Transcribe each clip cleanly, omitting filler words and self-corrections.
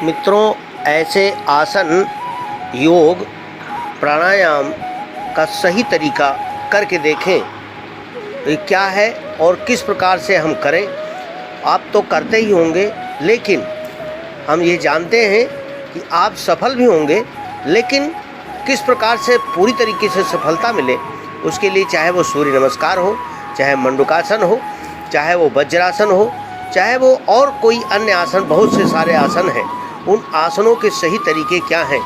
मित्रों, ऐसे आसन, योग, प्राणायाम का सही तरीका करके देखें ये क्या है और किस प्रकार से हम करें। आप तो करते ही होंगे, लेकिन हम ये जानते हैं कि आप सफल भी होंगे, लेकिन किस प्रकार से पूरी तरीके से सफलता मिले उसके लिए, चाहे वो सूर्य नमस्कार हो, चाहे मंडूकासन हो, चाहे वो वज्रासन हो, चाहे वो और कोई अन्य आसन, बहुत से सारे आसन हैं। उन आसनों के सही तरीके क्या हैं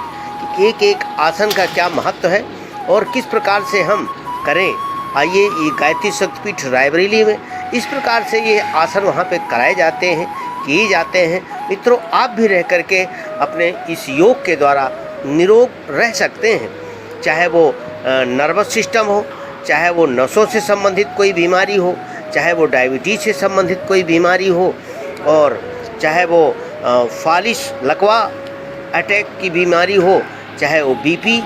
कि एक एक आसन का क्या महत्व है और किस प्रकार से हम करें। आइए, ये गायत्री शक्तिपीठ रायबरेली में इस प्रकार से ये आसन वहाँ पे कराए जाते हैं, किए जाते हैं। मित्रों, आप भी रह करके अपने इस योग के द्वारा निरोग रह सकते हैं। चाहे वो नर्वस सिस्टम हो, चाहे वो नसों से संबंधित कोई बीमारी हो, चाहे वो डायबिटीज़ से संबंधित कोई बीमारी हो, और चाहे वो फालिस लकवा अटैक की बीमारी हो, चाहे वो बीपी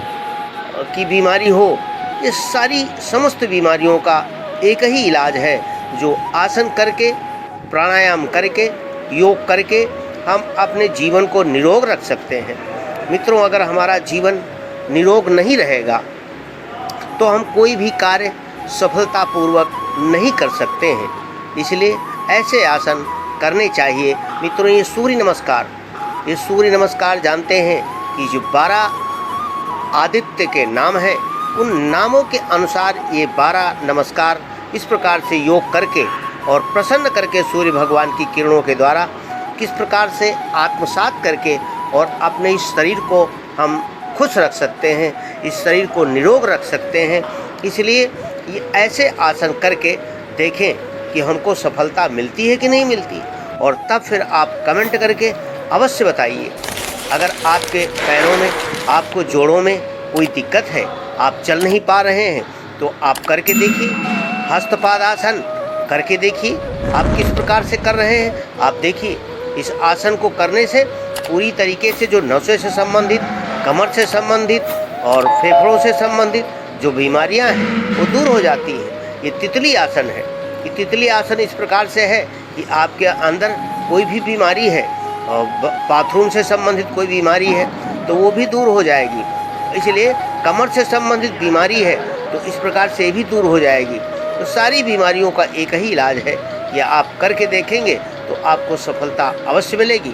की बीमारी हो, ये सारी समस्त बीमारियों का एक ही इलाज है, जो आसन करके, प्राणायाम करके, योग करके हम अपने जीवन को निरोग रख सकते हैं। मित्रों, अगर हमारा जीवन निरोग नहीं रहेगा तो हम कोई भी कार्य सफलतापूर्वक नहीं कर सकते हैं। इसलिए ऐसे आसन करने चाहिए। मित्रों, ये सूर्य नमस्कार जानते हैं कि जो 12 आदित्य के नाम हैं, उन नामों के अनुसार ये 12 नमस्कार इस प्रकार से योग करके और प्रसन्न करके सूर्य भगवान की किरणों के द्वारा किस प्रकार से आत्मसात करके और अपने इस शरीर को हम खुश रख सकते हैं, इस शरीर को निरोग रख सकते हैं। इसलिए ये ऐसे आसन करके देखें कि हमको सफलता मिलती है कि नहीं मिलती, और तब फिर आप कमेंट करके अवश्य बताइए। अगर आपके पैरों में, आपको जोड़ों में कोई दिक्कत है, आप चल नहीं पा रहे हैं, तो आप करके देखिए। हस्तपाद आसन करके देखिए, आप किस प्रकार से कर रहे हैं। आप देखिए, इस आसन को करने से पूरी तरीके से जो नसों से संबंधित, कमर से संबंधित और फेफड़ों से संबंधित जो बीमारियां हैं वो दूर हो जाती हैं। ये तितली आसन है। ये तितली आसन इस प्रकार से है कि आपके अंदर कोई भी बीमारी है, और बाथरूम से संबंधित कोई बीमारी है तो वो भी दूर हो जाएगी। इसलिए कमर से संबंधित बीमारी है तो इस प्रकार से भी दूर हो जाएगी। तो सारी बीमारियों का एक ही इलाज है, या आप करके देखेंगे तो आपको सफलता अवश्य मिलेगी।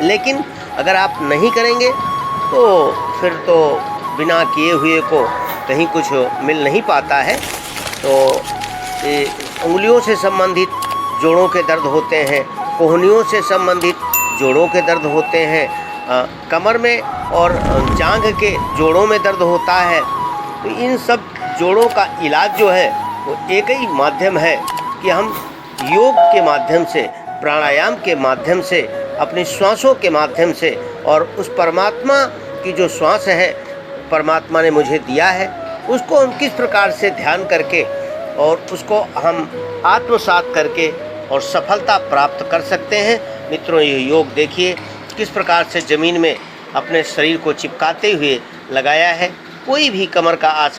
लेकिन अगर आप नहीं करेंगे तो फिर तो बिना किए हुए को कहीं कुछ मिल नहीं पाता है। तो उंगलियों से संबंधित जोड़ों के दर्द होते हैं, कोहनियों से संबंधित जोड़ों के दर्द होते हैं, कमर में और जांघ के जोड़ों में दर्द होता है। तो इन सब जोड़ों का इलाज जो है वो एक ही माध्यम है कि हम योग के माध्यम से, प्राणायाम के माध्यम से, अपनी श्वासों के माध्यम से, और उस परमात्मा की जो श्वास है परमात्मा ने मुझे दिया है, उसको हम किस प्रकार से ध्यान करके और उसको हम आत्मसात करके और सफलता प्राप्त कर सकते हैं। मित्रों, ये योग देखिए किस प्रकार से ज़मीन में अपने शरीर को चिपकाते हुए लगाया है। कोई भी कमर का आसन